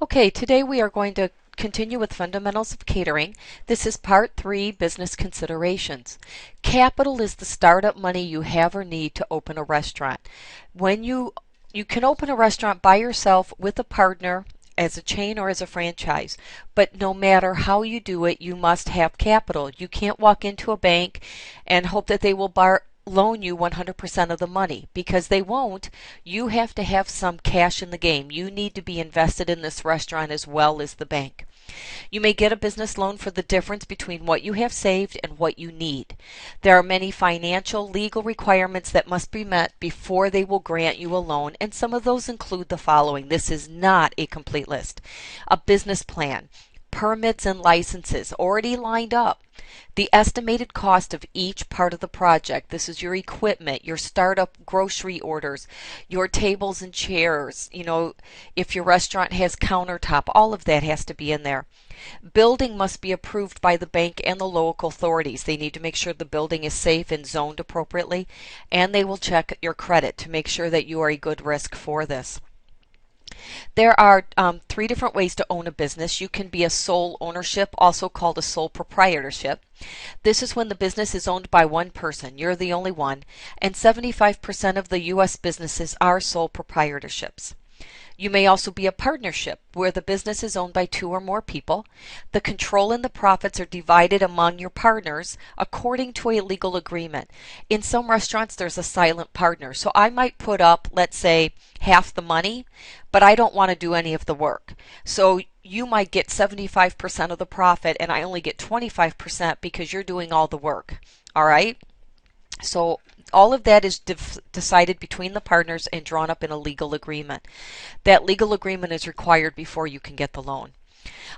Okay, today we are going to continue with fundamentals of catering. This is part 3, business considerations. Capital is the startup money you have or need to open a restaurant. When you can open a restaurant by yourself with a partner as a chain or as a franchise, but no matter how you do it, you must have capital. You can't walk into a bank and hope that they will loan you 100% of the money, because they won't. You have to have some cash in the game. You need to be invested in this restaurant as well as the bank. You may get a business loan for the difference between what you have saved and what you need. There are many financial legal requirements that must be met before they will grant you a loan, and some of those include the following. This is not a complete list. A business plan, permits and licenses already lined up, the estimated cost of each part of the project. This is your equipment, your startup grocery orders, your tables and chairs, if your restaurant has countertop, all of that has to be in there. Building must be approved by the bank and the local authorities. They need to make sure the building is safe and zoned appropriately, and they will check your credit to make sure that you are a good risk for this. There are 3 different ways to own a business. You can be a sole ownership, also called a sole proprietorship. This is when the business is owned by one person. You're the only one, and 75% of the U.S. businesses are sole proprietorships. You may also be a partnership, where the business is owned by 2 or more people. The control and the profits are divided among your partners according to a legal agreement. In some restaurants, there's a silent partner. So I might put up, let's say, half the money, but I don't want to do any of the work. So you might get 75% of the profit, and I only get 25% because you're doing all the work. All right? So all of that is decided between the partners and drawn up in a legal agreement. That legal agreement is required before you can get the loan.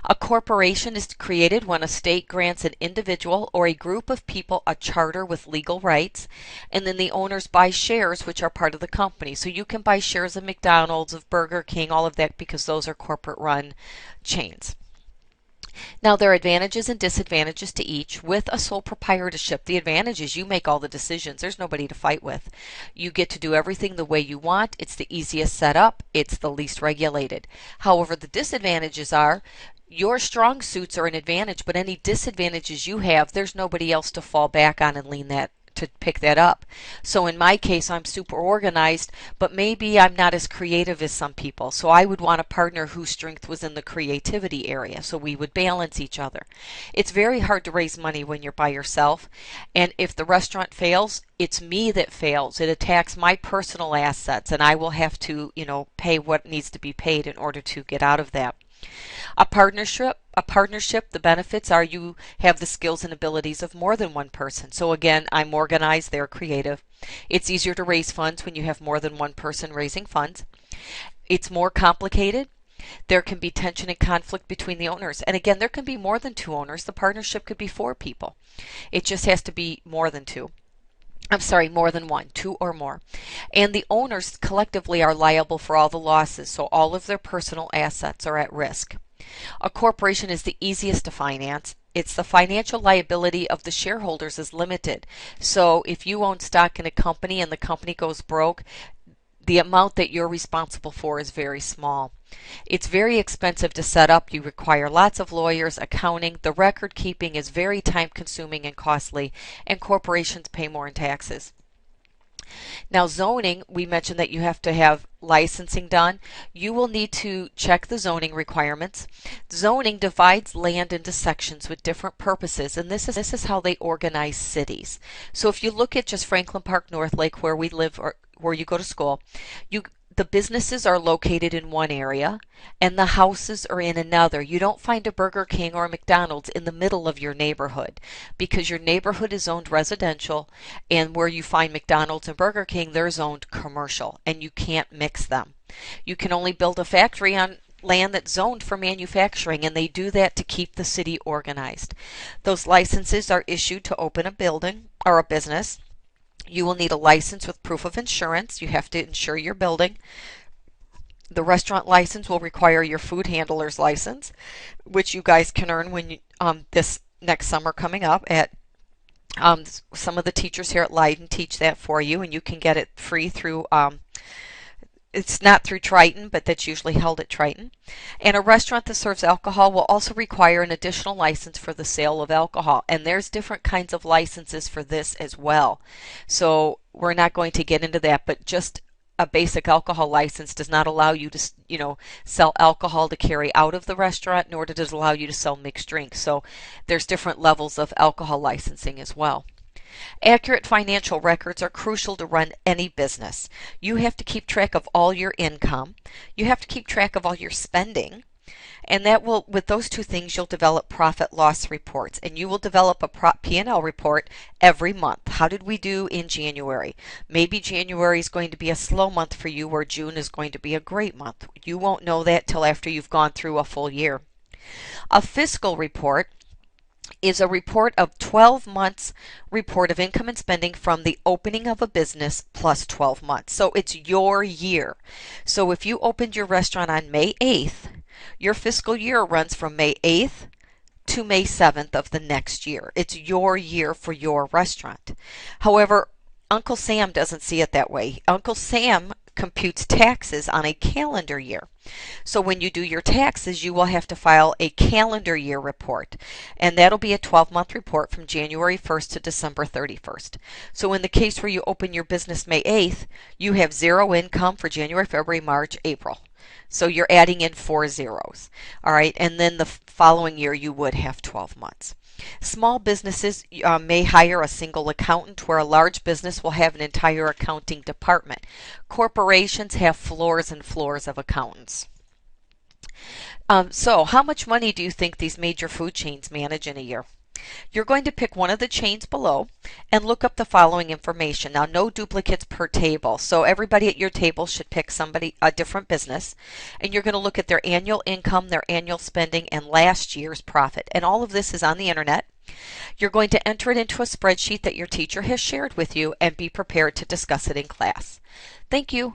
A corporation is created when a state grants an individual or a group of people a charter with legal rights, and then the owners buy shares, which are part of the company. So you can buy shares of McDonald's, of Burger King, all of that, because those are corporate run chains. Now, there are advantages and disadvantages to each. With a sole proprietorship, the advantage is you make all the decisions. There's nobody to fight with. You get to do everything the way you want. It's the easiest setup. It's the least regulated. However, the disadvantages are your strong suits are an advantage, but any disadvantages you have, there's nobody else to fall back on and lean that to pick that up. So in my case, I'm super organized, but maybe I'm not as creative as some people. So I would want a partner whose strength was in the creativity area, so we would balance each other. It's very hard to raise money when you're by yourself, and if the restaurant fails, it's me that fails. It attacks my personal assets, and I will have to, pay what needs to be paid in order to get out of that. A partnership, the benefits are you have the skills and abilities of more than one person. So again, I'm organized, they're creative. It's easier to raise funds when you have more than one person raising funds. It's more complicated. There can be tension and conflict between the owners. And again, there can be more than 2 owners. The partnership could be 4 people. It just has to be more than 2. I'm sorry, more than 1, 2 or more. And the owners collectively are liable for all the losses, so all of their personal assets are at risk. A corporation is the easiest to finance. It's the financial liability of the shareholders is limited. So if you own stock in a company and the company goes broke, the amount that you're responsible for is very small. It's very expensive to set up. You require lots of lawyers, accounting. The record keeping is very time consuming and costly, and corporations pay more in taxes. Now, zoning, we mentioned that you have to have licensing done. You will need to check the zoning requirements. Zoning divides land into sections with different purposes, and this is how they organize cities. So if you look at just Franklin Park, North Lake, where we live, or where you go to school, the businesses are located in one area and the houses are in another. You don't find a Burger King or a McDonald's in the middle of your neighborhood, because your neighborhood is zoned residential, and where you find McDonald's and Burger King, they're zoned commercial, and you can't mix them. You can only build a factory on land that's zoned for manufacturing, and they do that to keep the city organized. Those licenses are issued to open a building or a business. You will need a license with proof of insurance. You have to insure your building. The restaurant license will require your food handler's license, which you guys can earn when this next summer coming up at some of the teachers here at Leiden teach that for you, and you can get it free through It's not through Triton, but that's usually held at Triton. And a restaurant that serves alcohol will also require an additional license for the sale of alcohol. And there's different kinds of licenses for this as well. So we're not going to get into that, but just a basic alcohol license does not allow you to, sell alcohol to carry out of the restaurant, nor does it allow you to sell mixed drinks. So there's different levels of alcohol licensing as well. Accurate financial records are crucial to run any business. You have to keep track of all your income. You have to keep track of all your spending. And that will, with those two things, you'll develop profit loss reports, and you will develop a P&L report every month. How did we do in January? Maybe January is going to be a slow month for you, or June is going to be a great month. You won't know that till after you've gone through a full year. A fiscal report is a report of 12 months report of income and spending from the opening of a business plus 12 months. So it's your year. So if you opened your restaurant on May 8th, your fiscal year runs from May 8th to May 7th of the next year. It's your year for your restaurant. However, Uncle Sam doesn't see it that way. Uncle Sam computes taxes on a calendar year. So when you do your taxes, you will have to file a calendar year report, and that'll be a 12-month report from January 1st to December 31st. So in the case where you open your business May 8th, you have zero income for January, February, March, April. So you're adding in 4 zeros. All right, and then the following year you would have 12 months. Small businesses may hire a single accountant, where a large business will have an entire accounting department. Corporations have floors and floors of accountants. So how much money do you think these major food chains manage in a year? You're going to pick one of the chains below and look up the following information. Now, no duplicates per table. So everybody at your table should pick a different business, and you're going to look at their annual income, their annual spending, and last year's profit. And all of this is on the internet. You're going to enter it into a spreadsheet that your teacher has shared with you and be prepared to discuss it in class. Thank you.